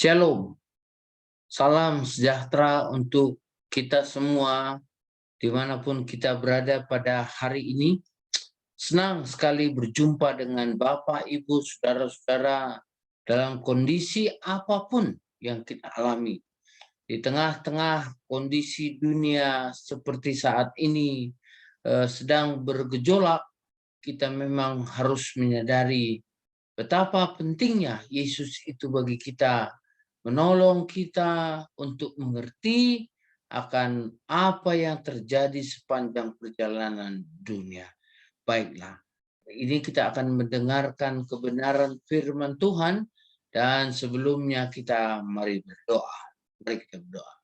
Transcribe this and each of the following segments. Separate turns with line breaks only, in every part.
Shalom, salam sejahtera untuk kita semua dimanapun kita berada pada hari ini. Senang sekali berjumpa dengan Bapak, Ibu, Saudara-saudara dalam kondisi apapun yang kita alami. Di tengah-tengah kondisi dunia seperti saat ini sedang bergejolak, kita memang harus menyadari betapa pentingnya Yesus itu bagi kita, menolong kita untuk mengerti akan apa yang terjadi sepanjang perjalanan dunia. Baiklah, ini kita akan mendengarkan kebenaran firman Tuhan, dan sebelumnya kita mari berdoa. Mari kita berdoa.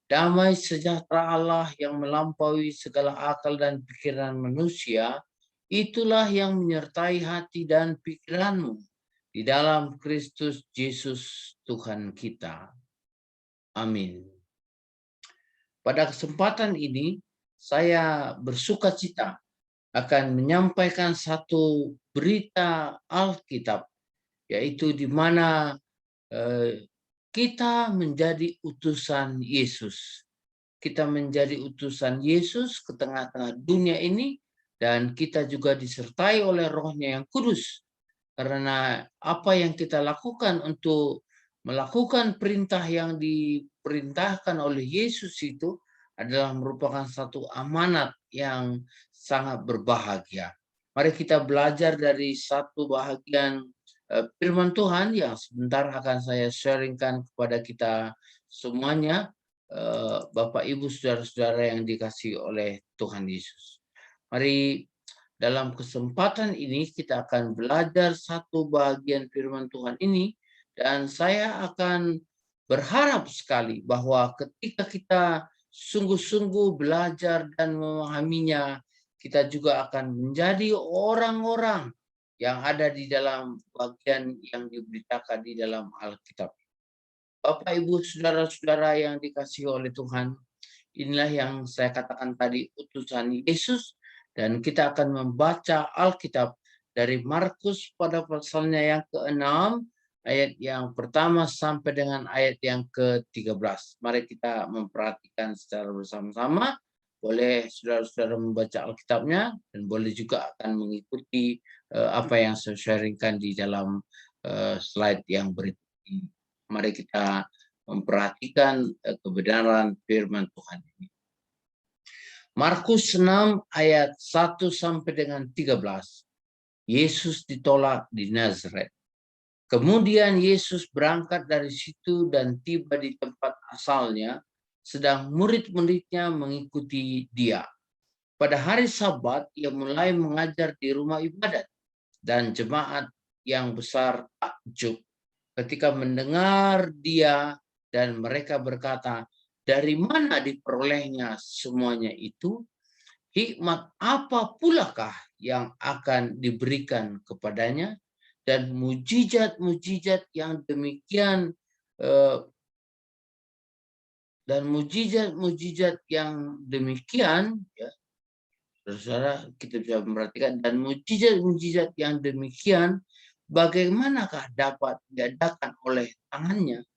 Damai sejahtera Allah yang melampaui segala akal dan pikiran manusia, itulah yang menyertai hati dan pikiranmu di dalam Kristus Yesus Tuhan kita. Amin. Pada kesempatan ini, saya bersuka cita akan menyampaikan satu berita Alkitab, yaitu di mana kita menjadi utusan Yesus. Kita menjadi utusan Yesus ke tengah-tengah dunia ini, dan kita juga disertai oleh Roh-Nya yang kudus. Karena apa yang kita lakukan untuk melakukan perintah yang diperintahkan oleh Yesus itu adalah merupakan satu amanat yang sangat berbahagia. Mari kita belajar dari satu bahagian firman Tuhan yang sebentar akan saya sharingkan kepada kita semuanya, Bapak, Ibu, Saudara-saudara yang dikasihi oleh Tuhan Yesus. Mari dalam kesempatan ini kita akan belajar satu bagian firman Tuhan ini, dan saya akan berharap sekali bahwa ketika kita sungguh-sungguh belajar dan memahaminya, kita juga akan menjadi orang-orang yang ada di dalam bagian yang diberitakan di dalam Alkitab. Bapak, Ibu, Saudara-saudara yang dikasihi oleh Tuhan, inilah yang saya katakan tadi, utusan Yesus, dan kita akan membaca Alkitab dari Markus pada pasalnya yang ke-6, ayat yang pertama sampai dengan ayat yang ke-13. Mari kita memperhatikan secara bersama-sama. Boleh saudara-saudara membaca Alkitabnya, dan boleh juga akan mengikuti apa yang saya sharingkan di dalam slide yang berikut ini. Mari kita memperhatikan kebenaran firman Tuhan ini. Markus 6 ayat 1 sampai dengan 13. Yesus ditolak di Nazaret. Kemudian Yesus berangkat dari situ dan tiba di tempat asalnya, sedang murid-muridnya mengikuti dia. Pada hari Sabat, ia mulai mengajar di rumah ibadat, dan jemaat yang besar takjub ketika mendengar dia, dan mereka berkata, dari mana diperolehnya semuanya itu? Hikmat apa pulakah yang akan diberikan kepadanya? Dan mujizat-mujizat yang demikian ya, saudara, kita bisa memperhatikan, dan mujizat-mujizat yang demikian bagaimanakah dapat diadakan oleh tangannya?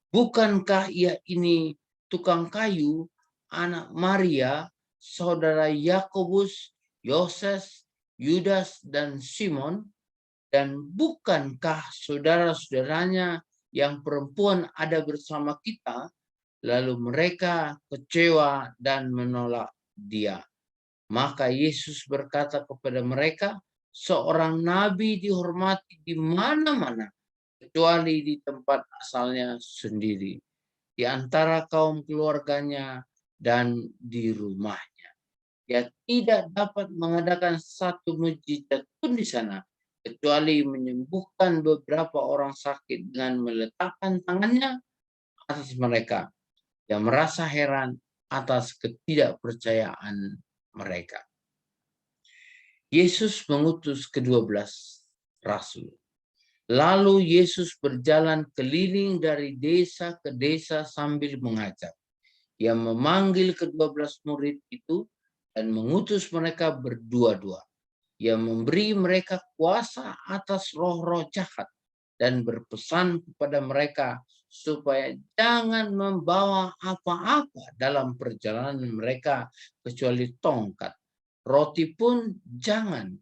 Bukankah ia ini tukang kayu, anak Maria, saudara Yakobus, Yoses, Yudas, dan Simon? Dan bukankah saudara-saudaranya yang perempuan ada bersama kita? Lalu mereka kecewa dan menolak dia. Maka Yesus berkata kepada mereka, seorang nabi dihormati di mana-mana, kecuali di tempat asalnya sendiri, di antara kaum keluarganya, dan di rumahnya. Dia tidak dapat mengadakan satu mujizat pun di sana, kecuali menyembuhkan beberapa orang sakit dengan meletakkan tangannya atas mereka, yang merasa heran atas ketidakpercayaan mereka. Yesus mengutus ke-12 rasul. Lalu Yesus berjalan keliling dari desa ke desa sambil mengajar. Ia memanggil ke-12 murid itu dan mengutus mereka berdua-dua. Ia memberi mereka kuasa atas roh-roh jahat dan berpesan kepada mereka supaya jangan membawa apa-apa dalam perjalanan mereka kecuali tongkat. Roti pun jangan,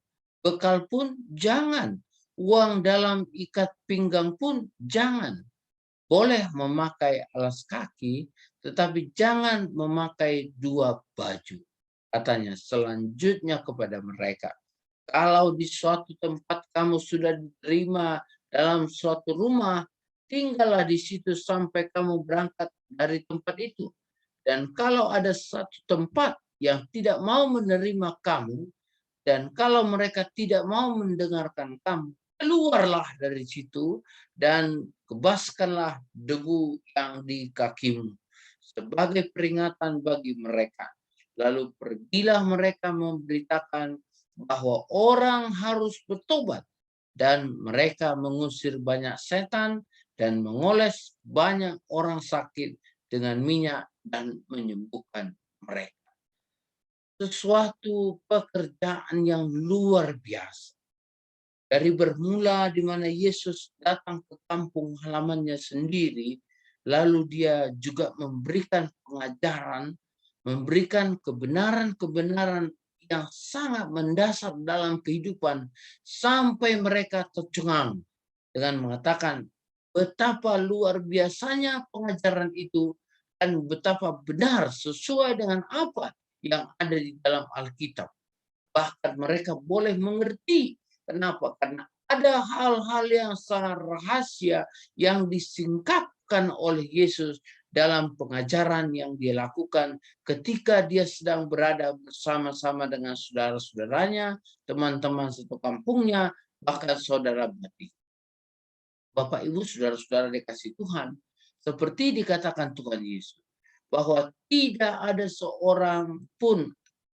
bekal pun jangan, uang dalam ikat pinggang pun jangan. Boleh memakai alas kaki, tetapi jangan memakai dua baju. Katanya selanjutnya kepada mereka, kalau di suatu tempat kamu sudah diterima dalam suatu rumah, tinggallah di situ sampai kamu berangkat dari tempat itu. Dan kalau ada satu tempat yang tidak mau menerima kamu, dan kalau mereka tidak mau mendengarkan kamu, keluarlah dari situ dan kebaskanlah debu yang di kakimu sebagai peringatan bagi mereka. Lalu pergilah mereka memberitakan bahwa orang harus bertobat, dan mereka mengusir banyak setan dan mengoles banyak orang sakit dengan minyak dan menyembuhkan mereka. Sesuatu pekerjaan yang luar biasa. Dari bermula di mana Yesus datang ke kampung halamannya sendiri, lalu dia juga memberikan pengajaran, memberikan kebenaran-kebenaran yang sangat mendasar dalam kehidupan sampai mereka tercengang dengan mengatakan betapa luar biasanya pengajaran itu dan betapa benar sesuai dengan apa yang ada di dalam Alkitab. Bahkan mereka boleh mengerti. Kenapa? Karena ada hal-hal yang sangat rahasia yang disingkapkan oleh Yesus dalam pengajaran yang dia lakukan ketika dia sedang berada bersama-sama dengan saudara-saudaranya, teman-teman satu kampungnya, bahkan saudara batik. Bapak, Ibu, saudara-saudara dikasih Tuhan, seperti dikatakan Tuhan Yesus, bahwa tidak ada seorang pun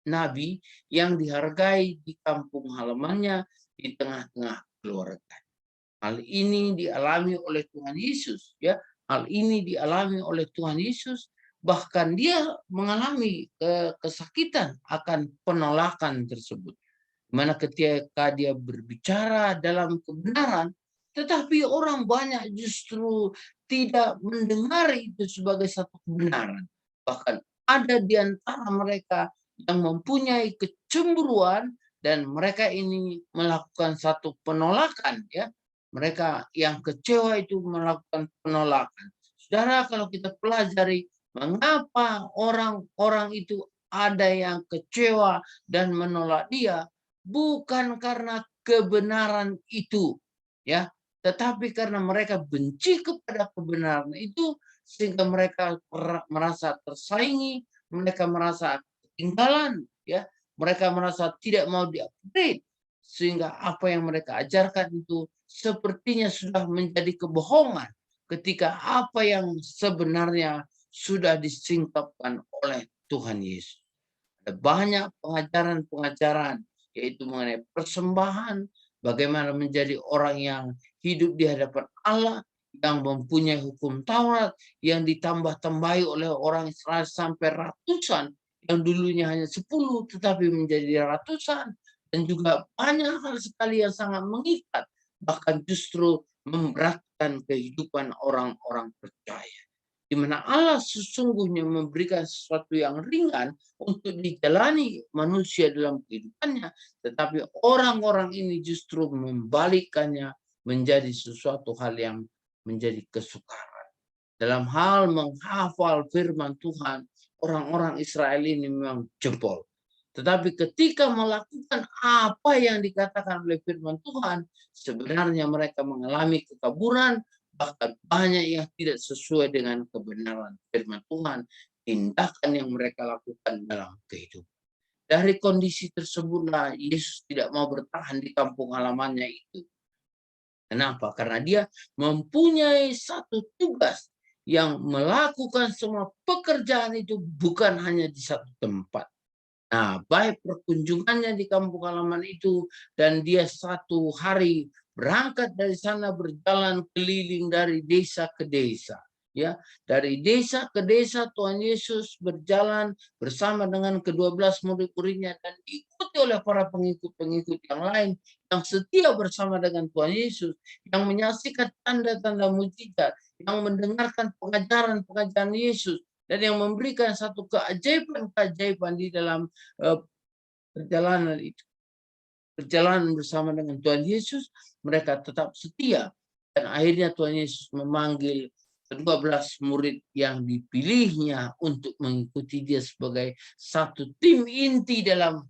nabi yang dihargai di kampung halamannya, di tengah-tengah keluarga. Hal ini dialami oleh Tuhan Yesus, ya. Hal ini dialami oleh Tuhan Yesus, bahkan dia mengalami kesakitan akan penolakan tersebut. Mana ketika dia berbicara dalam kebenaran, tetapi orang banyak justru tidak mendengar itu sebagai satu kebenaran. Bahkan ada di antara mereka yang mempunyai kecemburuan dan mereka ini melakukan satu penolakan, ya. Mereka yang kecewa itu melakukan penolakan. Saudara, kalau kita pelajari mengapa orang-orang itu ada yang kecewa dan menolak dia, bukan karena kebenaran itu, ya, tetapi karena mereka benci kepada kebenaran itu sehingga mereka merasa tersaingi, mereka merasa ketinggalan, ya, mereka merasa tidak mau di-upgrade sehingga apa yang mereka ajarkan itu sepertinya sudah menjadi kebohongan ketika apa yang sebenarnya sudah disingkapkan oleh Tuhan Yesus. Ada banyak pengajaran-pengajaran, yaitu mengenai persembahan, bagaimana menjadi orang yang hidup di hadapan Allah, yang mempunyai hukum Taurat, yang ditambah-tambahi oleh orang Israel sampai ratusan, yang dulunya hanya 10 tetapi menjadi ratusan, dan juga banyak hal sekali yang sangat mengikat, bahkan justru memberatkan kehidupan orang-orang percaya. Di mana Allah sesungguhnya memberikan sesuatu yang ringan untuk dijalani manusia dalam kehidupannya, tetapi orang-orang ini justru membalikkannya menjadi sesuatu hal yang menjadi kesukaran. Dalam hal menghafal firman Tuhan, orang-orang Israel ini memang jempol. Tetapi ketika melakukan apa yang dikatakan oleh firman Tuhan, sebenarnya mereka mengalami kekaburan, bahkan banyak yang tidak sesuai dengan kebenaran firman Tuhan, tindakan yang mereka lakukan dalam kehidupan. Dari kondisi tersebutlah Yesus tidak mau bertahan di kampung halamannya itu. Kenapa? Karena dia mempunyai satu tugas yang melakukan semua pekerjaan itu bukan hanya di satu tempat. Nah, baik perkunjungannya di kampung halaman itu dan dia satu hari berangkat dari sana berjalan keliling dari desa ke desa. Ya, dari desa ke desa Tuhan Yesus berjalan bersama dengan ke-12 murid-muridnya dan diikuti oleh para pengikut-pengikut yang lain yang setia bersama dengan Tuhan Yesus, yang menyaksikan tanda-tanda mujizat, yang mendengarkan pengajaran-pengajaran Yesus dan yang memberikan satu keajaiban-keajaiban di dalam perjalanan itu. Perjalanan bersama dengan Tuhan Yesus, mereka tetap setia. Dan akhirnya Tuhan Yesus memanggil ke-12 murid yang dipilihnya untuk mengikuti dia sebagai satu tim inti dalam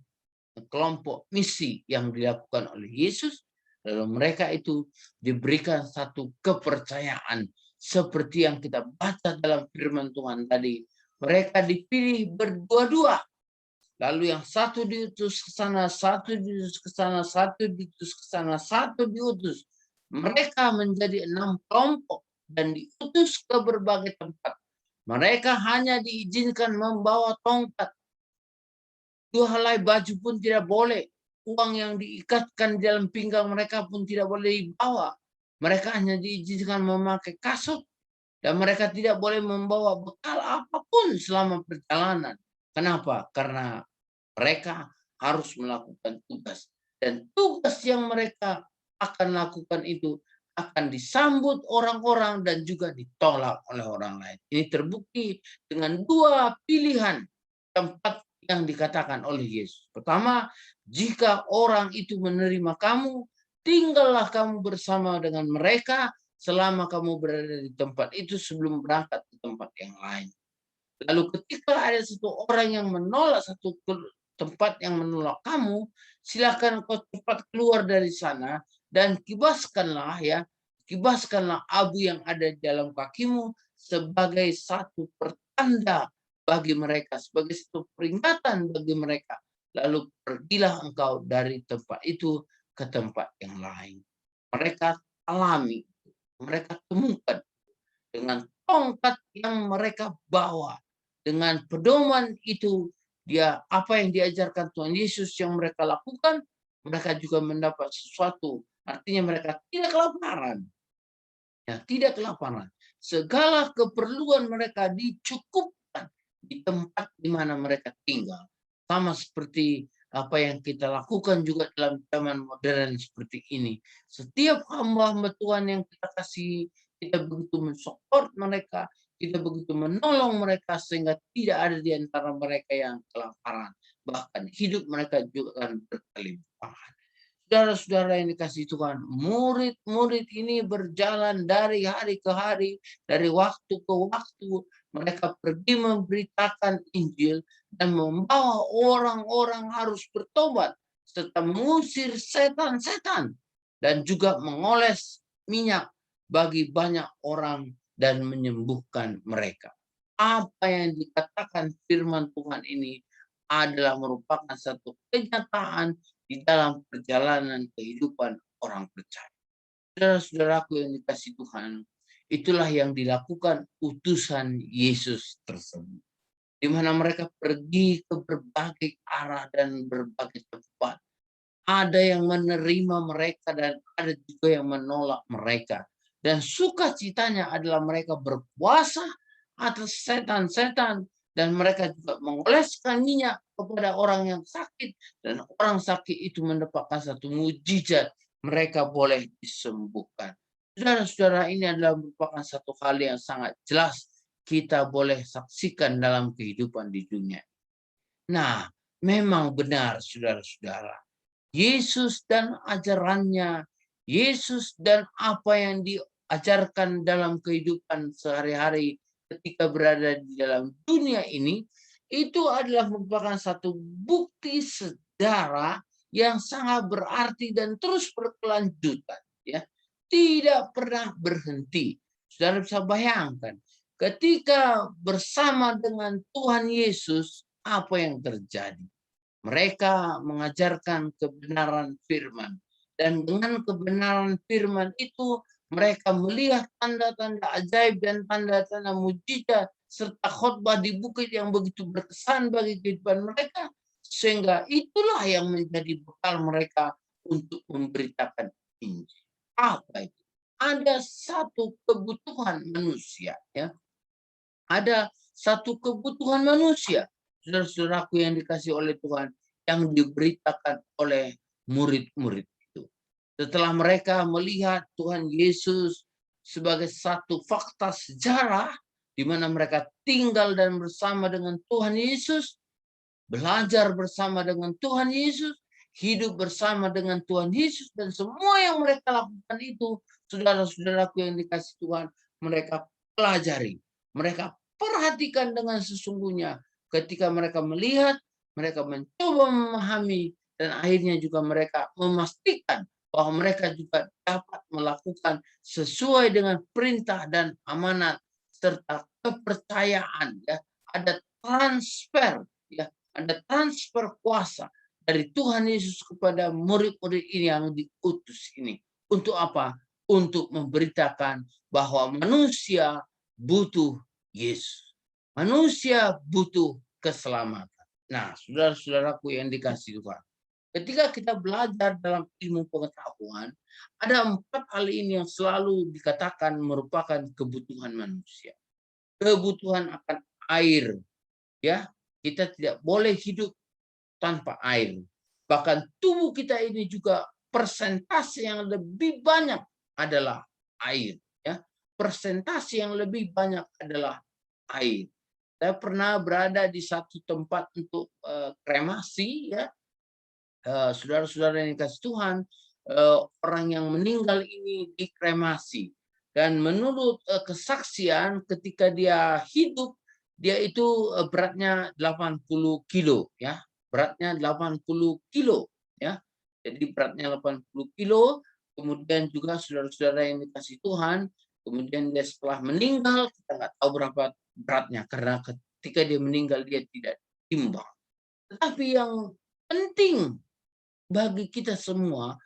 kelompok misi yang dilakukan oleh Yesus. Lalu mereka itu diberikan satu kepercayaan seperti yang kita baca dalam firman Tuhan tadi. Mereka dipilih berdua-dua. Lalu yang satu diutus ke sana, satu diutus ke sana, satu diutus ke sana, satu diutus. Mereka menjadi 6 kelompok dan diutus ke berbagai tempat. Mereka hanya diizinkan membawa tongkat. 2 helai baju pun tidak boleh. Uang yang diikatkan di dalam pinggang mereka pun tidak boleh dibawa. Mereka hanya diizinkan memakai kasut dan mereka tidak boleh membawa bekal apapun selama perjalanan. Kenapa? Karena mereka harus melakukan tugas. Dan tugas yang mereka akan lakukan itu akan disambut orang-orang dan juga ditolak oleh orang lain. Ini terbukti dengan 2 pilihan tempat yang dikatakan oleh Yesus. Pertama, jika orang itu menerima kamu, tinggallah kamu bersama dengan mereka selama kamu berada di tempat itu sebelum berangkat ke tempat yang lain. Lalu ketika ada satu orang yang menolak satu tempat yang menolak kamu, silakan kau cepat keluar dari sana dan kibaskanlah abu yang ada di dalam kakimu sebagai satu pertanda bagi mereka, sebagai satu peringatan bagi mereka. Lalu pergilah engkau dari tempat itu ke tempat yang lain. Mereka alami, mereka temukan dengan tongkat yang mereka bawa. Dengan pedoman itu, apa yang diajarkan Tuhan Yesus yang mereka lakukan, mereka juga mendapat sesuatu. Artinya mereka tidak kelaparan. Ya, tidak kelaparan. Segala keperluan mereka dicukupkan di tempat di mana mereka tinggal. Sama seperti apa yang kita lakukan juga dalam zaman modern seperti ini. Setiap hamba-hamba Tuhan yang kita kasih, kita begitu mensupport mereka, kita begitu menolong mereka sehingga tidak ada di antara mereka yang kelaparan. Bahkan hidup mereka juga akan berkelimpahan. Saudara-saudara yang dikasih Tuhan, murid-murid ini berjalan dari hari ke hari, dari waktu ke waktu. Mereka pergi memberitakan Injil dan membawa orang-orang harus bertobat serta mengusir setan-setan dan juga mengoles minyak bagi banyak orang dan menyembuhkan mereka. Apa yang dikatakan firman Tuhan ini adalah merupakan satu kenyataan di dalam perjalanan kehidupan orang percaya. Saudara-saudaraku yang dikasih Tuhan, itulah yang dilakukan utusan Yesus tersebut. Di mana mereka pergi ke berbagai arah dan berbagai tempat. Ada yang menerima mereka dan ada juga yang menolak mereka. Dan sukacitanya adalah mereka berpuasa atas setan-setan dan mereka juga mengoleskan minyak kepada orang yang sakit dan orang sakit itu mendapatkan satu mujizat, mereka boleh disembuhkan. Saudara-saudara, ini adalah merupakan satu hal yang sangat jelas kita boleh saksikan dalam kehidupan di dunia. Nah, memang benar saudara-saudara, Yesus dan ajarannya, Yesus dan apa yang diajarkan dalam kehidupan sehari-hari ketika berada di dalam dunia ini, itu adalah merupakan satu bukti sejarah yang sangat berarti dan terus berkelanjutan. Ya, tidak pernah berhenti. Saudara bisa bayangkan, ketika bersama dengan Tuhan Yesus, apa yang terjadi? Mereka mengajarkan kebenaran firman. Dan dengan kebenaran firman itu, mereka melihat tanda-tanda ajaib dan tanda-tanda mujizat serta khotbah di bukit yang begitu berkesan bagi kehidupan mereka. Sehingga itulah yang menjadi bekal mereka untuk memberitakan Injil. Apa itu? ada satu kebutuhan manusia, ya. Ada satu kebutuhan manusia, saudara-saudaraku yang dikasihi oleh Tuhan, yang diberitakan oleh murid-murid itu. Setelah mereka melihat Tuhan Yesus sebagai satu fakta sejarah, di mana mereka tinggal dan bersama dengan Tuhan Yesus, belajar bersama dengan Tuhan Yesus, hidup bersama dengan Tuhan Yesus, dan semua yang mereka lakukan itu, saudara-saudaraku yang dikasihi Tuhan, mereka pelajari, mereka perhatikan dengan sesungguhnya. Ketika mereka melihat, mereka mencoba memahami, dan akhirnya juga mereka memastikan bahwa mereka juga dapat melakukan sesuai dengan perintah dan amanat serta kepercayaan, ya. Ada transfer, ya, ada transfer kuasa dari Tuhan Yesus kepada murid-murid ini yang diutus ini. Untuk apa? Untuk memberitakan bahwa manusia butuh Yesus. Manusia butuh keselamatan. Nah, saudara-saudaraku yang dikasihi Tuhan, ketika kita belajar dalam ilmu pengetahuan, ada 4 hal ini yang selalu dikatakan merupakan kebutuhan manusia. Kebutuhan akan air, ya. Kita tidak boleh hidup tanpa air. Bahkan tubuh kita ini juga persentase yang lebih banyak adalah air, ya. Persentase yang lebih banyak adalah air. Saya pernah berada di satu tempat untuk kremasi, ya. Saudara-saudara yang dikasih Tuhan, orang yang meninggal ini dikremasi. Dan menurut kesaksian ketika dia hidup, dia itu beratnya 80 kilo, ya. Beratnya 80 kilo, ya. Jadi beratnya 80 kilo, kemudian juga saudara-saudara yang dikasih Tuhan, kemudian dia setelah meninggal, kita nggak tahu berapa beratnya, karena ketika dia meninggal dia tidak timbang. Tetapi yang penting bagi kita semua,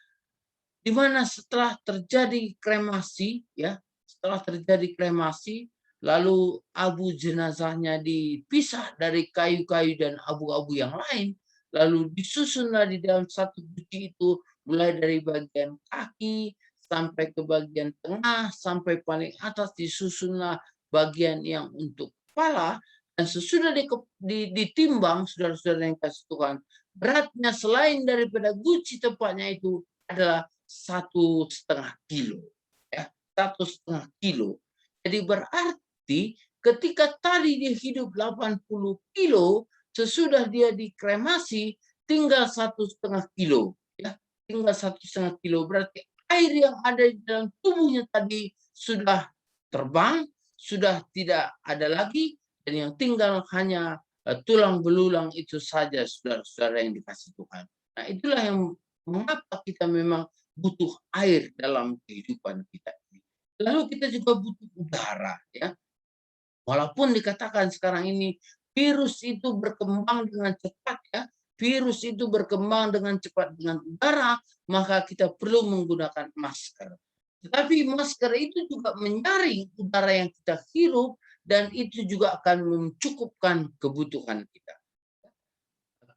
di mana setelah terjadi kremasi, ya, setelah terjadi kremasi, lalu abu jenazahnya dipisah dari kayu-kayu dan abu-abu yang lain, lalu disusunlah di dalam satu guci itu, mulai dari bagian kaki sampai ke bagian tengah, sampai paling atas disusunlah bagian yang untuk kepala, dan sesudah ditimbang, saudara-saudara yang kasih Tuhan, beratnya selain daripada guci tempatnya itu adalah 1,5 kilo, ya, 1,5 kilo. Jadi berarti ketika tadi dia hidup 80 kilo, sesudah dia dikremasi tinggal 1,5 kilo, ya, tinggal 1,5 kilo. Berarti air yang ada di dalam tubuhnya tadi sudah terbang, sudah tidak ada lagi, dan yang tinggal hanya tulang belulang itu saja, saudara-saudara yang dikasih Tuhan. Nah, itulah yang mengapa kita memang butuh air dalam kehidupan kita ini. Lalu kita juga butuh udara, ya. Walaupun dikatakan sekarang ini virus itu berkembang dengan cepat, ya. Virus itu berkembang dengan cepat dengan udara, maka kita perlu menggunakan masker. Tetapi masker itu juga menyaring udara yang kita hirup, dan itu juga akan mencukupkan kebutuhan kita.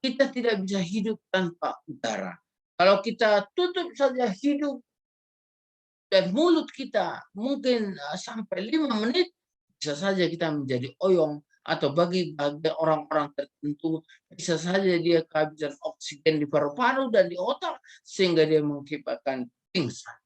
Kita tidak bisa hidup tanpa udara. Kalau kita tutup saja hidung dan mulut kita mungkin sampai 5 menit, bisa saja kita menjadi oyong, atau bagi orang-orang tertentu bisa saja dia kehabisan oksigen di paru-paru dan di otak sehingga dia mengakibatkan pingsan.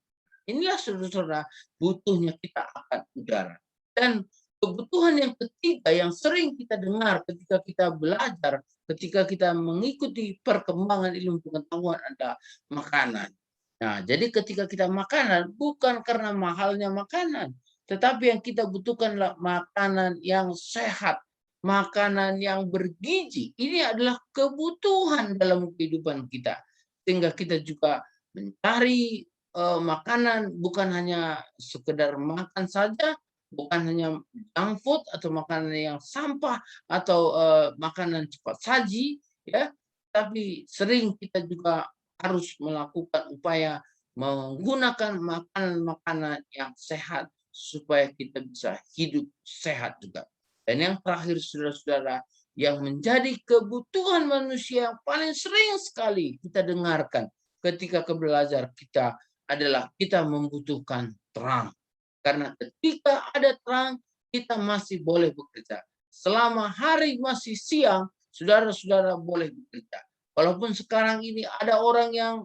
Inilah saudara-saudara butuhnya kita akan udara. Dan kebutuhan yang ketiga yang sering kita dengar ketika kita belajar, ketika kita mengikuti perkembangan ilmu pengetahuan adalah makanan. Nah, jadi ketika kita makanan bukan karena mahalnya makanan, tetapi yang kita butuhkan adalah makanan yang sehat, makanan yang bergizi. Ini adalah kebutuhan dalam kehidupan kita. Sehingga kita juga mencari makanan bukan hanya sekedar makan saja, bukan hanya junk food atau makanan yang sampah atau makanan cepat saji, ya, tapi sering kita juga harus melakukan upaya menggunakan makanan-makanan yang sehat supaya kita bisa hidup sehat juga. Dan yang terakhir, saudara-saudara, yang menjadi kebutuhan manusia yang paling sering sekali kita dengarkan ketika belajar kita adalah kita membutuhkan terang. Karena ketika ada terang, kita masih boleh bekerja. Selama hari masih siang, saudara-saudara boleh bekerja. Walaupun sekarang ini ada orang yang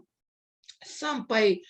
sampai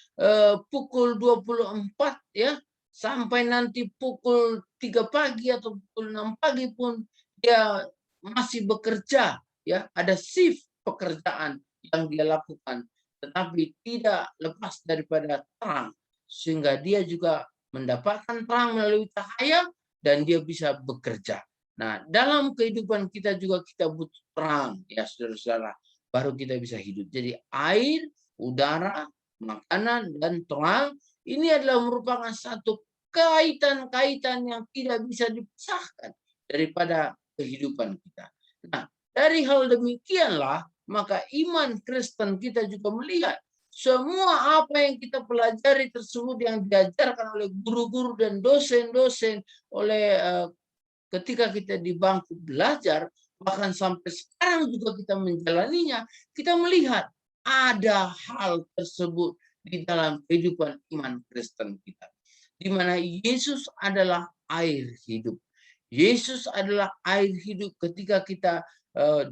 pukul 24 ya, sampai nanti pukul 3 pagi atau pukul 6 pagi pun dia masih bekerja ya, ada shift pekerjaan yang dia lakukan, tetapi tidak lepas daripada terang, sehingga dia juga mendapatkan terang melalui cahaya dan dia bisa bekerja. Nah, dalam kehidupan kita juga kita butuh terang ya saudara-saudara, baru kita bisa hidup. Jadi air, udara, makanan, dan terang ini adalah merupakan satu kaitan-kaitan yang tidak bisa dipisahkan daripada kehidupan kita. Nah, dari hal demikianlah maka iman Kristen kita juga melihat semua apa yang kita pelajari tersebut yang diajarkan oleh guru-guru dan dosen-dosen oleh ketika kita di bangku belajar, bahkan sampai sekarang juga kita menjalaninya, kita melihat ada hal tersebut di dalam kehidupan iman Kristen kita. Di mana Yesus adalah air hidup. Yesus adalah air hidup. Ketika kita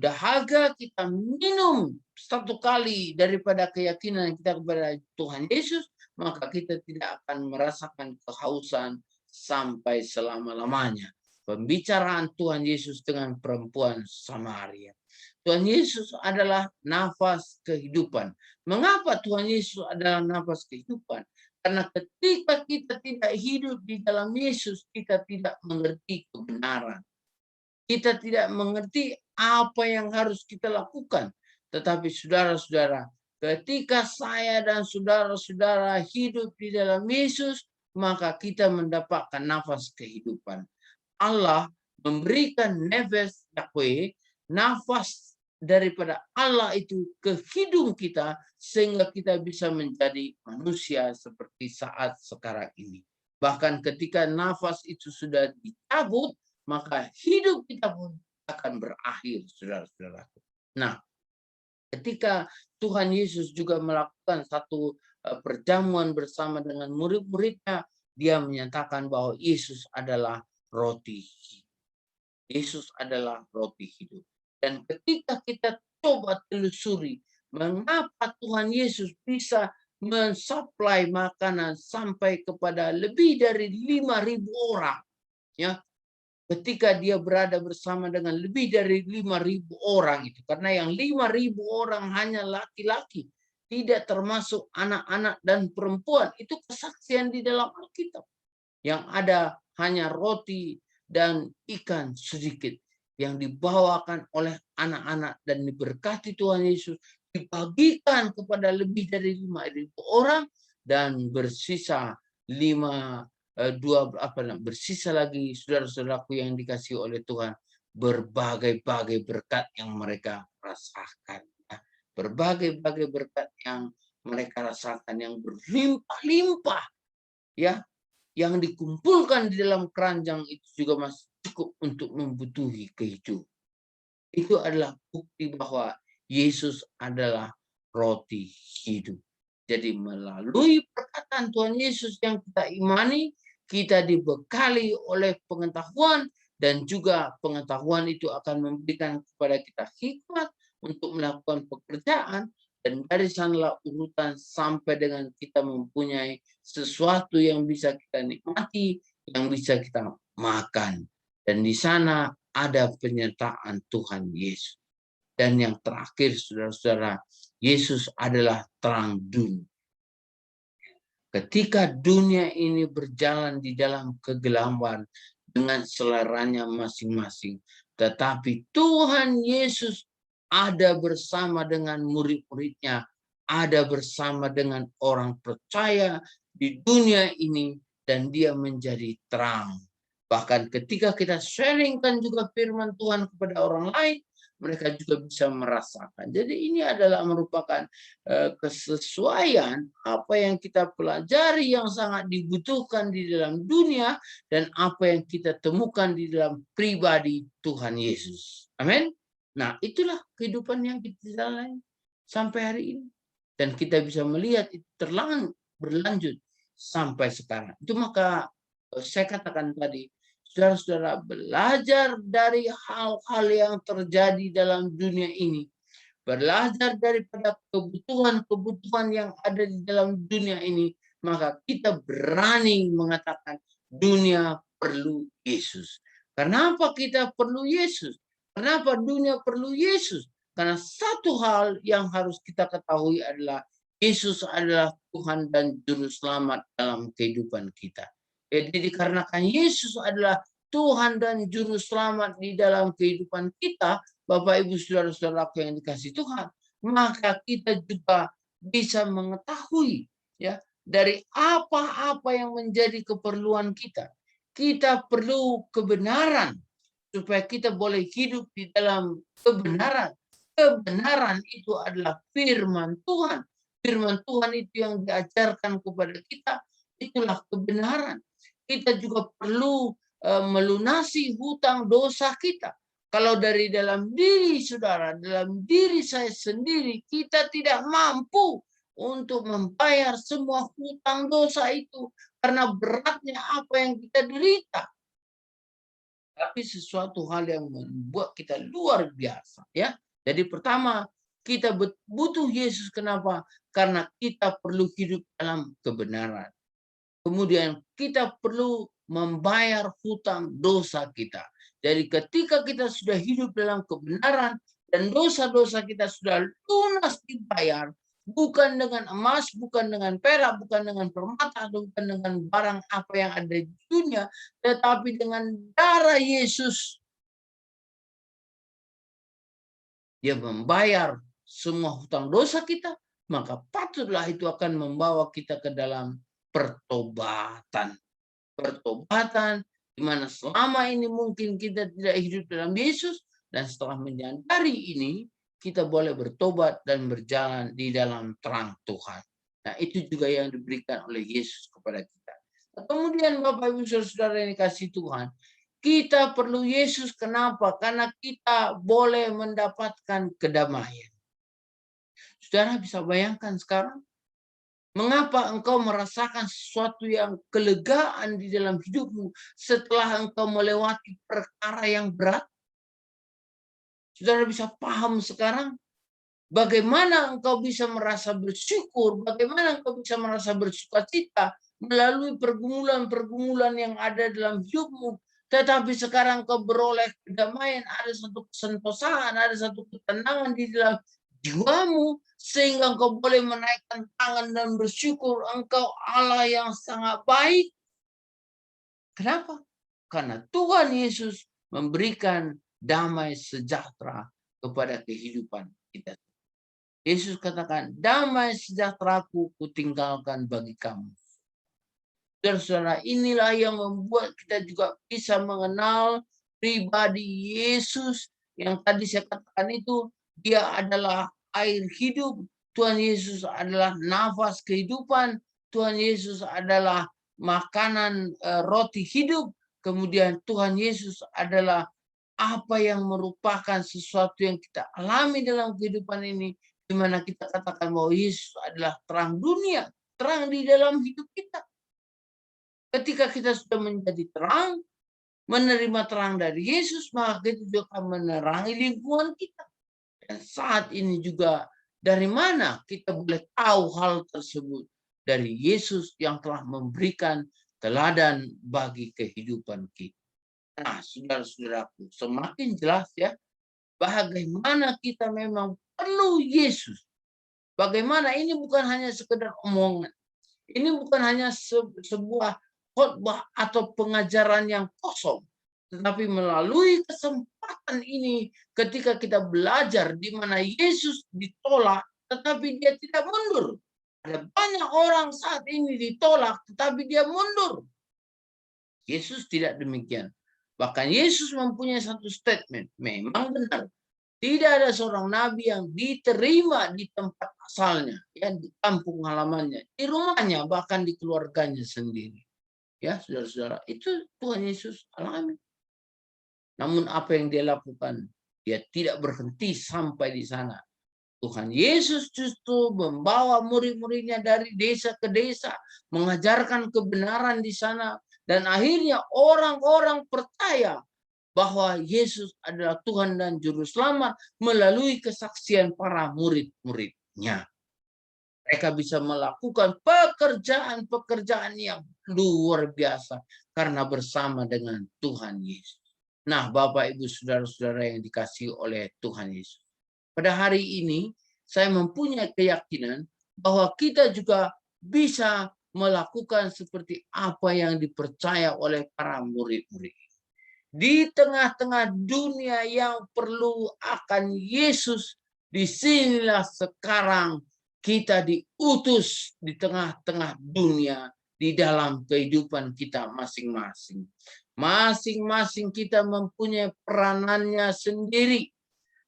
dahaga, kita minum satu kali daripada keyakinan kita kepada Tuhan Yesus, maka kita tidak akan merasakan kehausan sampai selama-lamanya. Pembicaraan Tuhan Yesus dengan perempuan Samaria. Tuhan Yesus adalah nafas kehidupan. Mengapa Tuhan Yesus adalah nafas kehidupan? Karena ketika kita tidak hidup di dalam Yesus, kita tidak mengerti kebenaran. Kita tidak mengerti apa yang harus kita lakukan. Tetapi saudara-saudara, ketika saya dan saudara-saudara hidup di dalam Yesus, maka kita mendapatkan nafas kehidupan. Allah memberikan nefes Yahweh, nafas daripada Allah itu ke hidung kita, sehingga kita bisa menjadi manusia seperti saat sekarang ini. Bahkan ketika nafas itu sudah dicabut, maka hidup kita pun akan berakhir, saudara-saudaraku. Nah, ketika Tuhan Yesus juga melakukan satu perjamuan bersama dengan murid-muridnya, dia menyatakan bahwa Yesus adalah roti hidup. Yesus adalah roti hidup. Dan ketika kita coba telusuri mengapa Tuhan Yesus bisa mensuplai makanan sampai kepada lebih dari 5.000 orang, ya, ketika dia berada bersama dengan lebih dari 5.000 orang itu, karena yang 5.000 orang hanya laki-laki, tidak termasuk anak-anak dan perempuan. Itu kesaksian di dalam Alkitab. Yang ada hanya roti dan ikan sedikit yang dibawakan oleh anak-anak dan diberkati Tuhan Yesus, dibagikan kepada lebih dari 5.000 orang, dan bersisa bersisa lagi saudara-saudaraku yang dikasihi oleh Tuhan, berbagai-bagai berkat yang mereka rasakan, berbagai-bagai berkat yang mereka rasakan yang berlimpah-limpah, ya, yang dikumpulkan di dalam keranjang itu juga masih cukup untuk membutuhi kehidupan. Itu adalah bukti bahwa Yesus adalah roti hidup. Jadi melalui perkataan Tuhan Yesus yang kita imani, kita dibekali oleh pengetahuan, dan juga pengetahuan itu akan memberikan kepada kita hikmat untuk melakukan pekerjaan, dan dari sanalah urutan sampai dengan kita mempunyai sesuatu yang bisa kita nikmati, yang bisa kita makan. Dan di sana ada penyertaan Tuhan Yesus. Dan yang terakhir, saudara-saudara, Yesus adalah terang dunia. Ketika dunia ini berjalan di dalam kegelapan dengan seleranya masing-masing, tetapi Tuhan Yesus ada bersama dengan murid-muridnya, ada bersama dengan orang percaya di dunia ini, dan dia menjadi terang. Bahkan ketika kita sharingkan juga firman Tuhan kepada orang lain, mereka juga bisa merasakan. Jadi ini adalah merupakan kesesuaian apa yang kita pelajari yang sangat dibutuhkan di dalam dunia dan apa yang kita temukan di dalam pribadi Tuhan Yesus. Amin. Nah, itulah kehidupan yang kita jalani sampai hari ini. Dan kita bisa melihat itu berlanjut sampai sekarang. Itu maka saya katakan tadi, saudara-saudara belajar dari hal-hal yang terjadi dalam dunia ini. Belajar daripada kebutuhan-kebutuhan yang ada di dalam dunia ini, maka kita berani mengatakan dunia perlu Yesus. Kenapa kita perlu Yesus? Kenapa dunia perlu Yesus? Karena satu hal yang harus kita ketahui adalah Yesus adalah Tuhan dan Juru Selamat dalam kehidupan kita. Jadi dikarenakan Yesus adalah Tuhan dan Juru Selamat di dalam kehidupan kita, Bapak, Ibu, Saudara-saudaraku yang dikasihi Tuhan, maka kita juga bisa mengetahui ya dari apa-apa yang menjadi keperluan kita. Kita perlu kebenaran supaya kita boleh hidup di dalam kebenaran. Kebenaran itu adalah firman Tuhan. Firman Tuhan itu yang diajarkan kepada kita, itulah kebenaran. Kita juga perlu melunasi hutang dosa kita. Kalau dari dalam diri saudara, dalam diri saya sendiri, kita tidak mampu untuk membayar semua hutang dosa itu karena beratnya apa yang kita derita. Tapi sesuatu hal yang membuat kita luar biasa, ya. Jadi pertama, kita butuh Yesus. Kenapa? Karena kita perlu hidup dalam kebenaran. Kemudian kita perlu membayar hutang dosa kita. Jadi ketika kita sudah hidup dalam kebenaran dan dosa-dosa kita sudah lunas dibayar, bukan dengan emas, bukan dengan perak, bukan dengan permata, bukan dengan barang apa yang ada di dunia, tetapi dengan darah Yesus. Dia membayar semua hutang dosa kita, maka patutlah itu akan membawa kita ke dalam pertobatan. Pertobatan di mana selama ini mungkin kita tidak hidup dalam Yesus, dan setelah menyadari ini, kita boleh bertobat dan berjalan di dalam terang Tuhan. Nah, itu juga yang diberikan oleh Yesus kepada kita. Nah, kemudian Bapak Ibu Saudara yang dikasihi Tuhan, kita perlu Yesus. Kenapa? Karena kita boleh mendapatkan kedamaian. Saudara bisa bayangkan sekarang, mengapa engkau merasakan sesuatu yang kelegaan di dalam hidupmu setelah engkau melewati perkara yang berat? Saudara bisa paham sekarang bagaimana engkau bisa merasa bersyukur, bagaimana engkau bisa merasa bersukacita melalui pergumulan-pergumulan yang ada dalam hidupmu. Tetapi sekarang engkau beroleh kedamaian, ada satu kesentosaan, ada satu ketenangan di dalam jiwamu, sehingga engkau boleh menaikkan tangan dan bersyukur engkau Allah yang sangat baik. Kenapa? Karena Tuhan Yesus memberikan damai sejahtera kepada kehidupan kita. Yesus katakan, damai sejahteraku kutinggalkan bagi kamu. Saudara-saudara, inilah yang membuat kita juga bisa mengenal pribadi Yesus yang tadi saya katakan itu. Dia adalah air hidup. Tuhan Yesus adalah nafas kehidupan. Tuhan Yesus adalah makanan roti hidup. Kemudian Tuhan Yesus adalah apa yang merupakan sesuatu yang kita alami dalam kehidupan ini, di mana kita katakan bahwa Yesus adalah terang dunia, terang di dalam hidup kita. Ketika kita sudah menjadi terang, menerima terang dari Yesus, maka kita juga akan menerangi lingkungan kita. Dan saat ini juga, dari mana kita boleh tahu hal tersebut? Dari Yesus yang telah memberikan teladan bagi kehidupan kita. Nah, saudara-saudaraku, semakin jelas ya, bagaimana kita memang perlu Yesus. Bagaimana ini bukan hanya sekedar omongan. Ini bukan hanya sebuah khotbah atau pengajaran yang kosong. Tetapi melalui kesempatan ini, ketika kita belajar di mana Yesus ditolak, tetapi dia tidak mundur. Ada banyak orang saat ini ditolak, tetapi dia mundur. Yesus tidak demikian. Bahkan Yesus mempunyai satu statement, memang benar. Tidak ada seorang nabi yang diterima di tempat asalnya, ya, di kampung halamannya, di rumahnya, bahkan di keluarganya sendiri. Ya, saudara-saudara, itu Tuhan Yesus alami. Namun apa yang dia lakukan? Dia tidak berhenti sampai di sana. Tuhan Yesus justru membawa murid-muridnya dari desa ke desa, mengajarkan kebenaran di sana, dan akhirnya orang-orang percaya bahwa Yesus adalah Tuhan dan Juru Selamat melalui kesaksian para murid-muridnya. Mereka bisa melakukan pekerjaan-pekerjaan yang luar biasa karena bersama dengan Tuhan Yesus. Nah, Bapak, Ibu, Saudara-saudara yang dikasihi oleh Tuhan Yesus. Pada hari ini, saya mempunyai keyakinan bahwa kita juga bisa melakukan seperti apa yang dipercaya oleh para murid-murid. Di tengah-tengah dunia yang perlu akan Yesus, disinilah sekarang kita diutus di tengah-tengah dunia di dalam kehidupan kita masing-masing. Masing-masing kita mempunyai peranannya sendiri.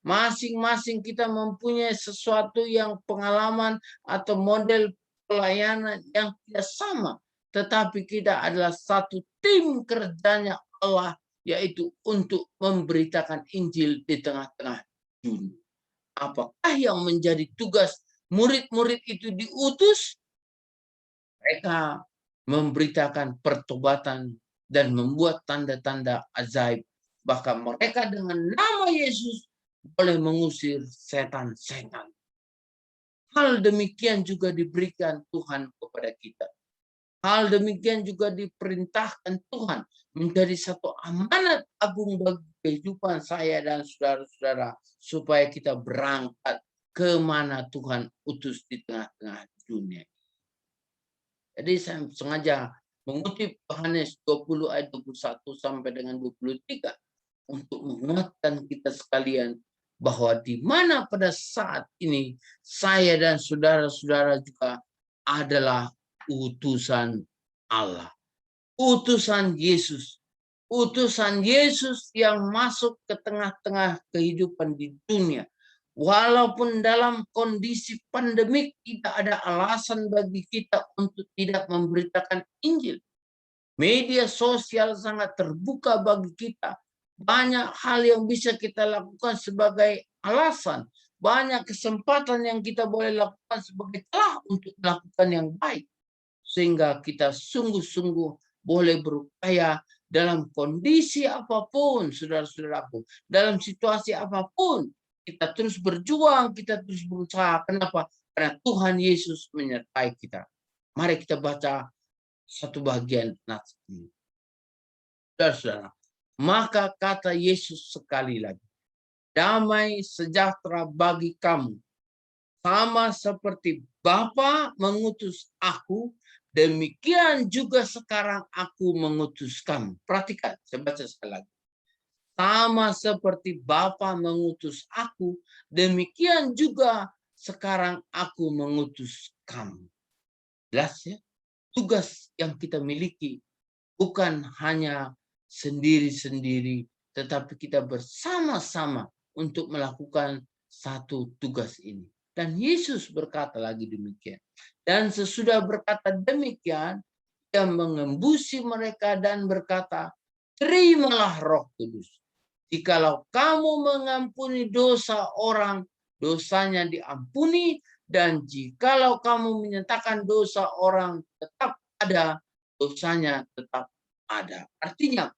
Masing-masing kita mempunyai sesuatu yang pengalaman atau model pelayanan yang tidak sama. Tetapi kita adalah satu tim kerjanya Allah, yaitu untuk memberitakan Injil di tengah-tengah dunia. Apakah yang menjadi tugas murid-murid itu diutus? Mereka memberitakan pertobatan dan membuat tanda-tanda ajaib. Bahkan mereka dengan nama Yesus boleh mengusir setan-setan. Hal demikian juga diberikan Tuhan kepada kita. Hal demikian juga diperintahkan Tuhan menjadi satu amanat agung bagi kehidupan saya dan saudara-saudara, supaya kita berangkat kemana Tuhan utus di tengah-tengah dunia. Jadi saya sengaja mengutip Yohanes 20 ayat 21 sampai dengan 23 untuk mengingatkan kita sekalian bahwa di mana pada saat ini saya dan saudara-saudara juga adalah utusan Allah. Utusan Yesus. Utusan Yesus yang masuk ke tengah-tengah kehidupan di dunia. Walaupun dalam kondisi pandemik tidak ada alasan bagi kita untuk tidak memberitakan Injil. Media sosial sangat terbuka bagi kita. Banyak hal yang bisa kita lakukan sebagai alasan. Banyak kesempatan yang kita boleh lakukan sebagai celah untuk melakukan yang baik. Sehingga kita sungguh-sungguh boleh berupaya dalam kondisi apapun, saudara-saudaraku. Dalam situasi apapun, kita terus berjuang, kita terus berusaha. Kenapa? Karena Tuhan Yesus menyertai kita. Mari kita baca satu bagian nats ini. Saudara-saudara, maka kata Yesus sekali lagi, damai sejahtera bagi kamu, sama seperti Bapa mengutus aku, demikian juga sekarang aku mengutus kamu. Perhatikan, saya baca sekali lagi. Sama seperti Bapa mengutus aku, demikian juga sekarang aku mengutus kamu. Jelas ya? Tugas yang kita miliki bukan hanya sendiri-sendiri, tetapi kita bersama-sama untuk melakukan satu tugas ini. Dan Yesus berkata lagi demikian. Dan sesudah berkata demikian, Dia mengembusi mereka dan berkata, terimalah Roh Kudus. Jikalau kamu mengampuni dosa orang, dosanya diampuni, dan jikalau kamu menyatakan dosa orang tetap ada, dosanya tetap ada. Artinya,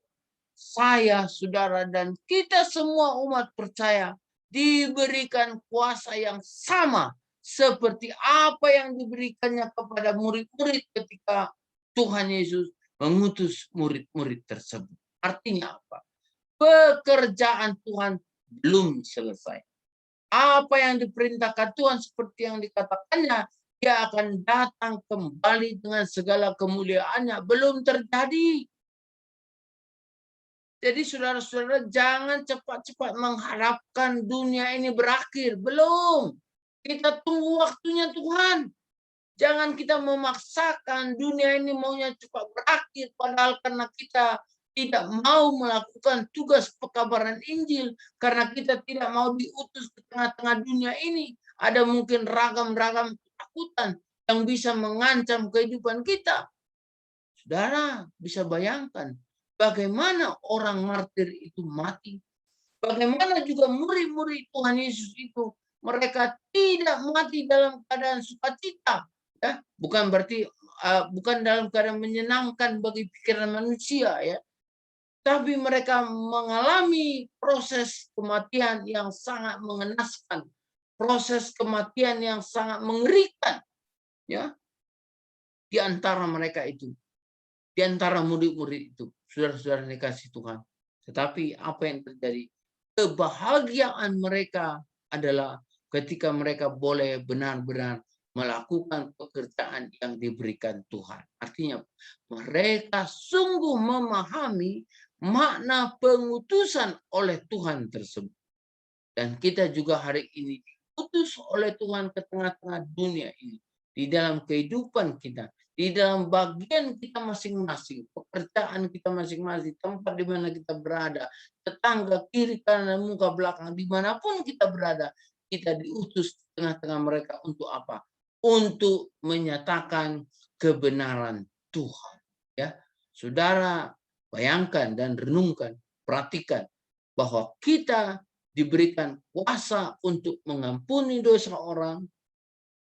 saya, saudara, dan kita semua umat percaya diberikan kuasa yang sama seperti apa yang diberikannya kepada murid-murid ketika Tuhan Yesus mengutus murid-murid tersebut. Artinya apa? Pekerjaan Tuhan belum selesai. Apa yang diperintahkan Tuhan seperti yang dikatakannya, Dia akan datang kembali dengan segala kemuliaannya, belum terjadi. Jadi saudara-saudara, jangan cepat-cepat mengharapkan dunia ini berakhir. Belum. Kita tunggu waktunya Tuhan. Jangan kita memaksakan dunia ini maunya cepat berakhir, padahal karena kita tidak mau melakukan tugas pekabaran Injil, karena kita tidak mau diutus ke tengah-tengah dunia ini. Ada mungkin ragam-ragam ketakutan yang bisa mengancam kehidupan kita. Saudara bisa bayangkan bagaimana orang martir itu mati. Bagaimana juga murid-murid Tuhan Yesus itu mereka tidak mati dalam keadaan sukacita. Ya, bukan berarti bukan dalam keadaan menyenangkan bagi pikiran manusia, ya, tapi mereka mengalami proses kematian yang sangat mengenaskan, proses kematian yang sangat mengerikan, ya, di antara mereka itu, di antara murid-murid itu, saudara-saudara dikasih Tuhan. Tetapi apa yang terjadi? Kebahagiaan mereka adalah ketika mereka boleh benar-benar melakukan pekerjaan yang diberikan Tuhan. Artinya mereka sungguh memahami makna pengutusan oleh Tuhan tersebut. Dan kita juga hari ini diutus oleh Tuhan ke tengah-tengah dunia ini. Di dalam kehidupan kita, di dalam bagian kita masing-masing, pekerjaan kita masing-masing, tempat di mana kita berada, tetangga, kiri, kanan, muka, belakang, dimanapun kita berada, kita diutus di tengah-tengah mereka untuk apa? Untuk menyatakan kebenaran Tuhan. Ya, saudara, bayangkan dan renungkan, perhatikan bahwa kita diberikan kuasa untuk mengampuni dosa orang,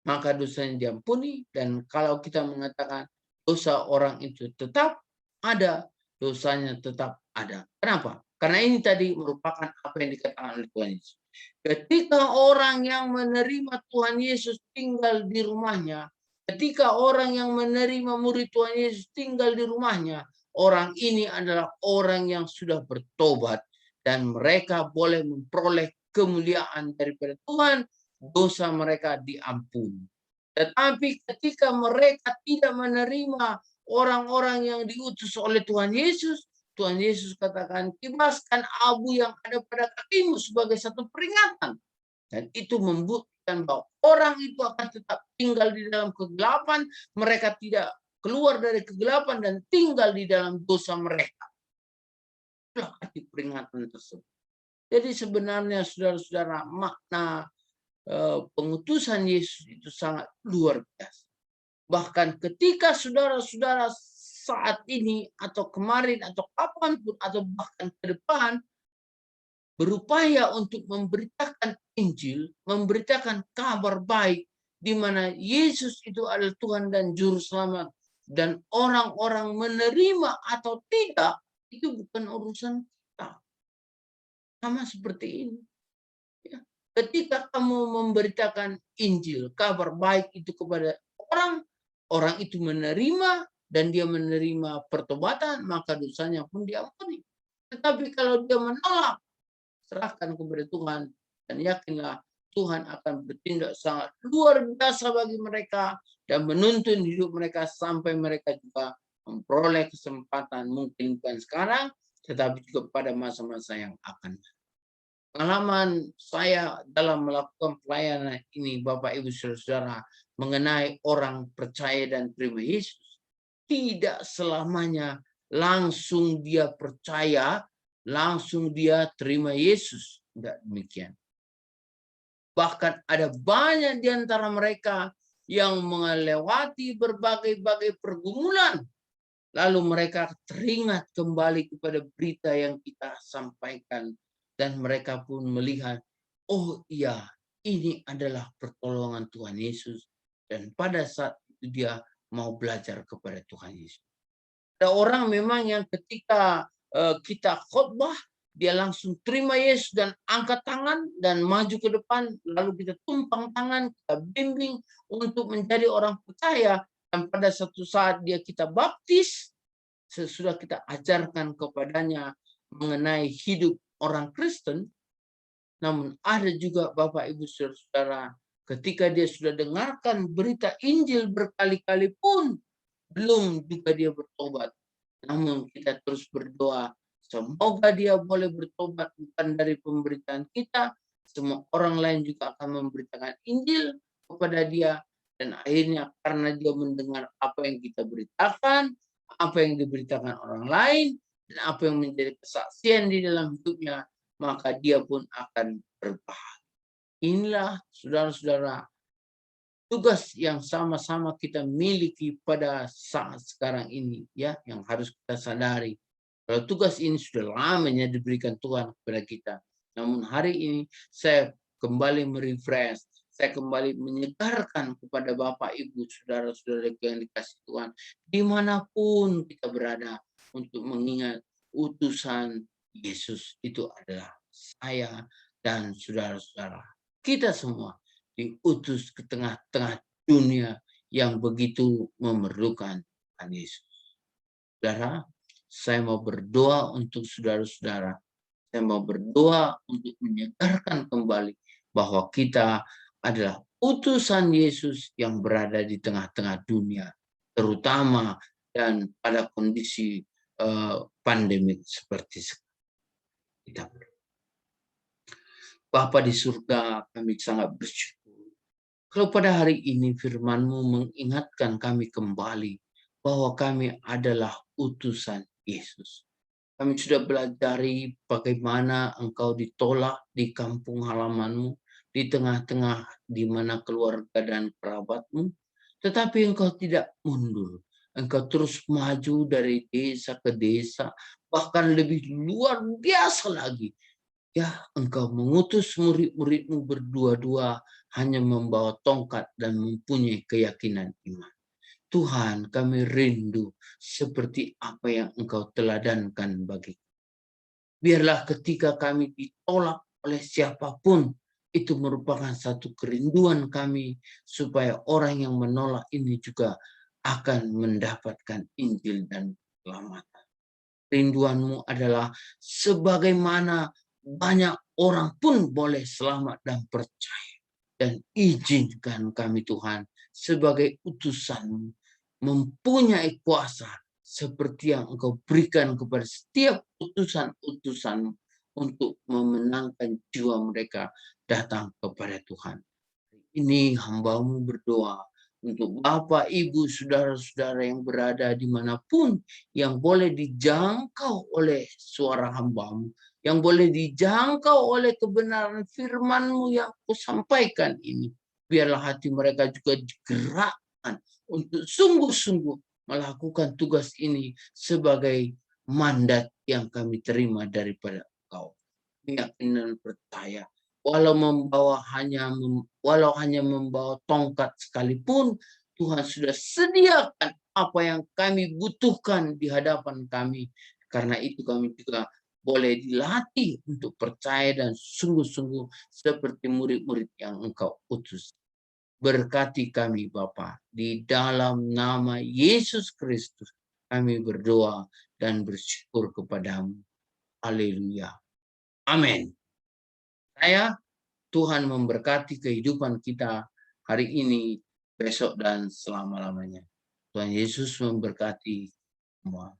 maka dosanya diampuni. Dan kalau kita mengatakan dosa orang itu tetap ada, dosanya tetap ada. Kenapa? Karena ini tadi merupakan apa yang dikatakan oleh Tuhan Yesus. Ketika orang yang menerima Tuhan Yesus tinggal di rumahnya, ketika orang yang menerima murid Tuhan Yesus tinggal di rumahnya, orang ini adalah orang yang sudah bertobat dan mereka boleh memperoleh kemuliaan daripada Tuhan, dosa mereka diampuni. Tetapi ketika mereka tidak menerima orang-orang yang diutus oleh Tuhan Yesus katakan, kibaskan abu yang ada pada kakimu sebagai satu peringatan. Dan itu membuktikan bahwa orang itu akan tetap tinggal di dalam kegelapan, mereka tidak keluar dari kegelapan dan tinggal di dalam dosa mereka. Itulah arti peringatan tersebut. Jadi sebenarnya saudara-saudara, makna pengutusan Yesus itu sangat luar biasa. Bahkan ketika saudara-saudara saat ini atau kemarin atau kapanpun atau bahkan ke depan berupaya untuk memberitakan Injil, memberitakan kabar baik di mana Yesus itu adalah Tuhan dan Juru Selamat, dan orang-orang menerima atau tidak, itu bukan urusan kita. Sama seperti ini. Ya. Ketika kamu memberitakan Injil, kabar baik itu kepada orang, orang itu menerima dan dia menerima pertobatan, maka dosanya pun diampuni. Tetapi kalau dia menolak, serahkan kepada Tuhan dan yakinlah Tuhan akan bertindak sangat luar biasa bagi mereka dan menuntun hidup mereka sampai mereka juga memperoleh kesempatan, mungkin bukan sekarang, tetapi juga pada masa-masa yang akan datang. Pengalaman saya dalam melakukan pelayanan ini, Bapak Ibu Saudara, mengenai orang percaya dan terima Yesus, tidak selamanya langsung dia percaya, langsung dia terima Yesus. Tidak demikian. Bahkan ada banyak di antara mereka yang melewati berbagai-bagai pergumulan. Lalu mereka teringat kembali kepada berita yang kita sampaikan. Dan mereka pun melihat, oh iya, ini adalah pertolongan Tuhan Yesus. Dan pada saat itu dia mau belajar kepada Tuhan Yesus. Ada orang memang yang ketika kita khotbah, dia langsung terima Yesus dan angkat tangan dan maju ke depan, lalu kita tumpang tangan, kita bimbing untuk menjadi orang percaya. Dan pada satu saat dia kita baptis, sesudah kita ajarkan kepadanya mengenai hidup orang Kristen, namun ada juga Bapak Ibu Saudara, ketika dia sudah dengarkan berita Injil berkali-kali pun, belum juga dia bertobat. Namun kita terus berdoa, semoga dia boleh bertobat bukan dari pemberitaan kita, semua orang lain juga akan memberitakan Injil kepada dia, dan akhirnya karena dia mendengar apa yang kita beritakan, apa yang diberitakan orang lain, dan apa yang menjadi kesaksian di dalam hidupnya, maka dia pun akan berbahagia. Inilah saudara-saudara, tugas yang sama-sama kita miliki pada saat sekarang ini, ya, yang harus kita sadari. Kalau tugas ini sudah lamanya diberikan Tuhan kepada kita, namun hari ini saya kembali merefresh, saya kembali menyegarkan kepada Bapak, Ibu, saudara-saudara yang dikasih Tuhan, dimanapun kita berada, untuk mengingat utusan Yesus itu adalah saya dan saudara-saudara. Kita semua diutus ke tengah-tengah dunia yang begitu memerlukan Tuhan Yesus. Saudara, saya mau berdoa untuk saudara-saudara. Saya mau berdoa untuk menyegarkan kembali bahwa kita adalah utusan Yesus yang berada di tengah-tengah dunia, terutama dan pada kondisi pandemik seperti sekarang. Kita Bapa di surga, kami sangat bersyukur kalau pada hari ini firman-Mu mengingatkan kami kembali bahwa kami adalah utusan Yesus. Kami sudah belajari bagaimana Engkau ditolak di kampung halaman-Mu, di tengah-tengah di mana keluarga dan kerabat-Mu, tetapi Engkau tidak mundur. Engkau terus maju dari desa ke desa, bahkan lebih luar biasa lagi. Ya, Engkau mengutus murid-murid-Mu berdua-dua hanya membawa tongkat dan mempunyai keyakinan iman. Tuhan, kami rindu seperti apa yang Engkau teladankan bagi kami. Biarlah ketika kami ditolak oleh siapapun, itu merupakan satu kerinduan kami supaya orang yang menolak ini juga akan mendapatkan Injil dan keselamatan. Rinduan-Mu adalah sebagaimana banyak orang pun boleh selamat dan percaya. Dan izinkan kami Tuhan sebagai utusan-Mu mempunyai kuasa seperti yang Engkau berikan kepada setiap utusan-utusan untuk memenangkan jiwa mereka datang kepada Tuhan. Ini hamba-Mu berdoa untuk Bapak, Ibu, saudara-saudara yang berada dimanapun yang boleh dijangkau oleh suara hamba-Mu, yang boleh dijangkau oleh kebenaran firman-Mu yang Kusampaikan ini. Biarlah hati mereka juga digerakkan untuk sungguh-sungguh melakukan tugas ini sebagai mandat yang kami terima daripada Engkau. Keyakinan percaya walau hanya membawa tongkat sekalipun, Tuhan sudah sediakan apa yang kami butuhkan di hadapan kami. Karena itu kami juga boleh dilatih untuk percaya dan sungguh-sungguh seperti murid-murid yang Engkau utus. Berkati kami Bapa, di dalam nama Yesus Kristus kami berdoa dan bersyukur kepadamu. Haleluya. Amin. Tuhan memberkati kehidupan kita hari ini, besok, dan selama-lamanya. Tuhan Yesus memberkati semua.